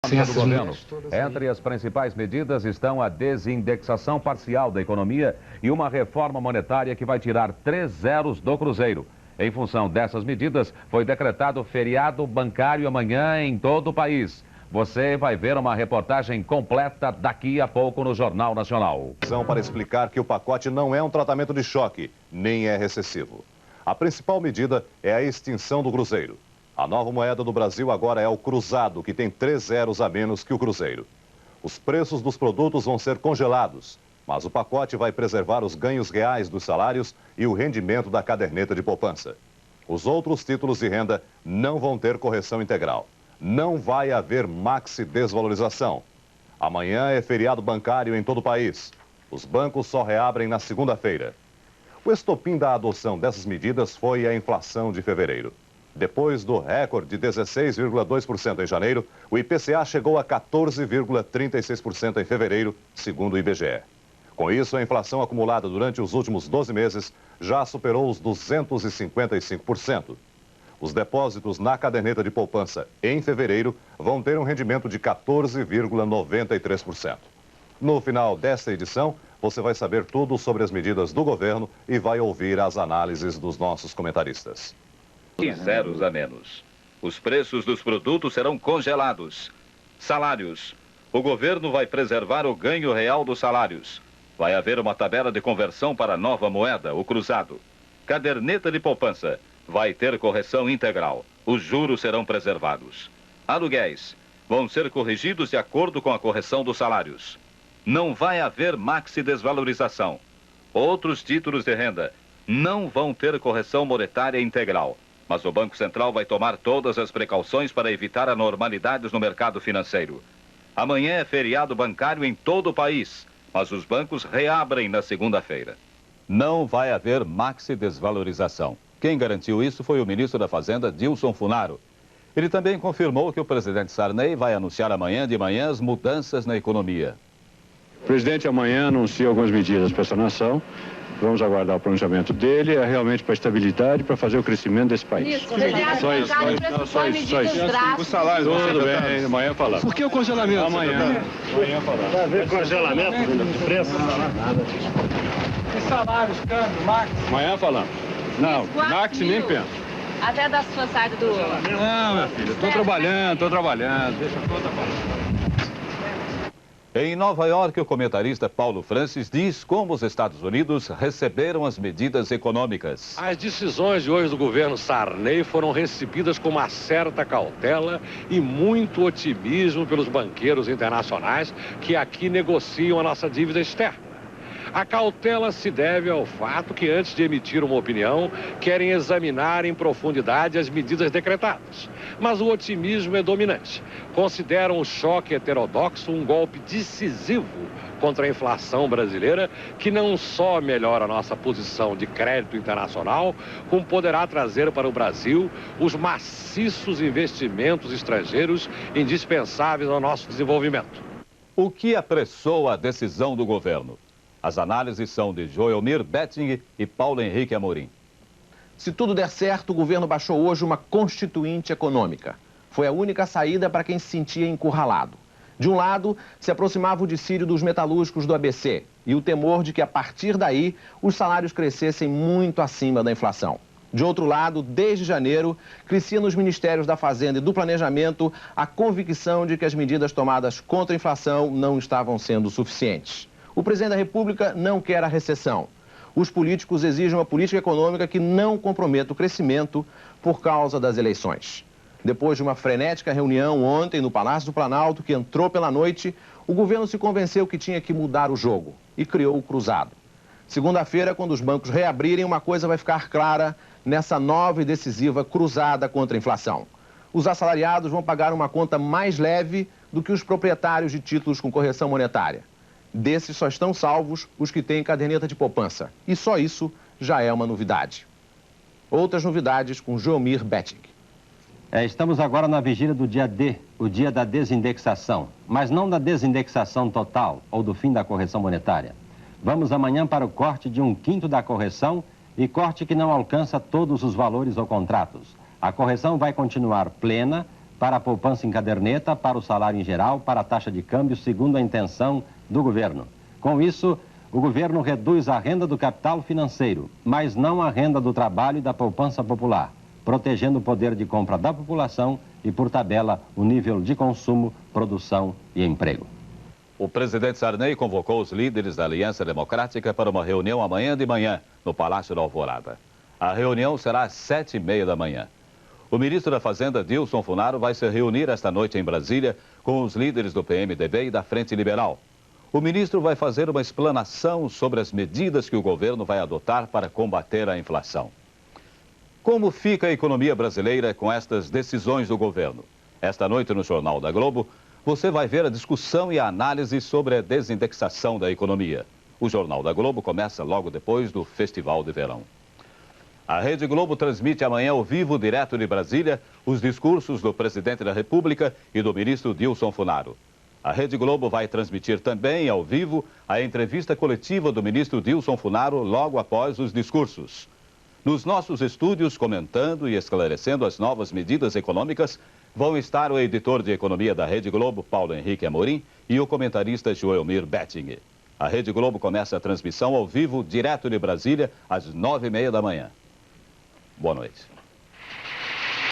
do governo. Entre as principais medidas estão a desindexação parcial da economia e uma reforma monetária que vai tirar 3 zeros do Cruzeiro. Em função dessas medidas, foi decretado feriado bancário amanhã em todo o país. Você vai ver uma reportagem completa daqui a pouco no Jornal Nacional. Para explicar que o pacote não é um tratamento de choque, nem é recessivo. A principal medida é a extinção do Cruzeiro. A nova moeda do Brasil agora é o cruzado, que tem 3 zeros a menos que o Cruzeiro. Os preços dos produtos vão ser congelados, mas o pacote vai preservar os ganhos reais dos salários e o rendimento da caderneta de poupança. Os outros títulos de renda não vão ter correção integral. Não vai haver maxi-desvalorização. Amanhã é feriado bancário em todo o país. Os bancos só reabrem na segunda-feira. O estopim da adoção dessas medidas foi a inflação de fevereiro. Depois do recorde de 16,2% em janeiro, o IPCA chegou a 14,36% em fevereiro, segundo o IBGE. Com isso, a inflação acumulada durante os últimos 12 meses já superou os 255%. Os depósitos na caderneta de poupança em fevereiro vão ter um rendimento de 14,93%. No final desta edição, você vai saber tudo sobre as medidas do governo e vai ouvir as análises dos nossos comentaristas. 3 zeros a menos. Os preços dos produtos serão congelados. Salários. O governo vai preservar o ganho real dos salários. Vai haver uma tabela de conversão para a nova moeda, o cruzado. Caderneta de poupança. Vai ter correção integral. Os juros serão preservados. Aluguéis vão ser corrigidos de acordo com a correção dos salários. Não vai haver maxi-desvalorização. Outros títulos de renda não vão ter correção monetária integral. Mas o Banco Central vai tomar todas as precauções para evitar anormalidades no mercado financeiro. Amanhã é feriado bancário em todo o país, mas os bancos reabrem na segunda-feira. Não vai haver maxi-desvalorização. Quem garantiu isso foi o ministro da Fazenda, Dilson Funaro. Ele também confirmou que o presidente Sarney vai anunciar amanhã de manhã as mudanças na economia. O presidente amanhã anuncia algumas medidas para essa nação. Vamos aguardar o pronunciamento dele, é realmente para a estabilidade, para fazer o crescimento desse país. Só isso. Os salários tudo bem, amanhã falamos. Por que o congelamento? Amanhã falamos. Vai haver congelamento de preço? Os salários, câmbio, máximo. Amanhã falamos. Não, Max nem pensa. Até da sua saída do... Não, minha filha, estou trabalhando, deixa a conta falar. Em Nova York, o comentarista Paulo Francis diz como os Estados Unidos receberam as medidas econômicas. As decisões de hoje do governo Sarney foram recebidas com uma certa cautela e muito otimismo pelos banqueiros internacionais que aqui negociam a nossa dívida externa. A cautela se deve ao fato que, antes de emitir uma opinião, querem examinar em profundidade as medidas decretadas. Mas o otimismo é dominante. Consideram o choque heterodoxo um golpe decisivo contra a inflação brasileira, que não só melhora a nossa posição de crédito internacional, como poderá trazer para o Brasil os maciços investimentos estrangeiros indispensáveis ao nosso desenvolvimento. O que apressou a decisão do governo? As análises são de Joelmir Betting e Paulo Henrique Amorim. Se tudo der certo, o governo baixou hoje uma constituinte econômica. Foi a única saída para quem se sentia encurralado. De um lado, se aproximava o dissídio dos metalúrgicos do ABC e o temor de que, a partir daí, os salários crescessem muito acima da inflação. De outro lado, desde janeiro, crescia nos Ministérios da Fazenda e do Planejamento a convicção de que as medidas tomadas contra a inflação não estavam sendo suficientes. O presidente da República não quer a recessão. Os políticos exigem uma política econômica que não comprometa o crescimento por causa das eleições. Depois de uma frenética reunião ontem no Palácio do Planalto, que entrou pela noite, o governo se convenceu que tinha que mudar o jogo e criou o cruzado. Segunda-feira, quando os bancos reabrirem, uma coisa vai ficar clara nessa nova e decisiva cruzada contra a inflação. Os assalariados vão pagar uma conta mais leve do que os proprietários de títulos com correção monetária. Desses só estão salvos os que têm caderneta de poupança. E só isso já é uma novidade. Outras novidades com Joelmir Betting. Estamos agora na vigília do dia D, o dia da desindexação. Mas não da desindexação total ou do fim da correção monetária. Vamos amanhã para o corte de 1/5 da correção e corte que não alcança todos os valores ou contratos. A correção vai continuar plena, para a poupança em caderneta, para o salário em geral, para a taxa de câmbio, segundo a intenção do governo. Com isso, o governo reduz a renda do capital financeiro, mas não a renda do trabalho e da poupança popular, protegendo o poder de compra da população e, por tabela, o nível de consumo, produção e emprego. O presidente Sarney convocou os líderes da Aliança Democrática para uma reunião amanhã de manhã, no Palácio da Alvorada. A reunião será às 7h30 da manhã. O ministro da Fazenda, Dilson Funaro, vai se reunir esta noite em Brasília com os líderes do PMDB e da Frente Liberal. O ministro vai fazer uma explanação sobre as medidas que o governo vai adotar para combater a inflação. Como fica a economia brasileira com estas decisões do governo? Esta noite, no Jornal da Globo, você vai ver a discussão e a análise sobre a desindexação da economia. O Jornal da Globo começa logo depois do Festival de Verão. A Rede Globo transmite amanhã ao vivo, direto de Brasília, os discursos do presidente da República e do ministro Dilson Funaro. A Rede Globo vai transmitir também ao vivo a entrevista coletiva do ministro Dilson Funaro logo após os discursos. Nos nossos estúdios, comentando e esclarecendo as novas medidas econômicas, vão estar o editor de economia da Rede Globo, Paulo Henrique Amorim, e o comentarista Joelmir Betting. A Rede Globo começa a transmissão ao vivo, direto de Brasília, às 9h30 da manhã. Boa noite.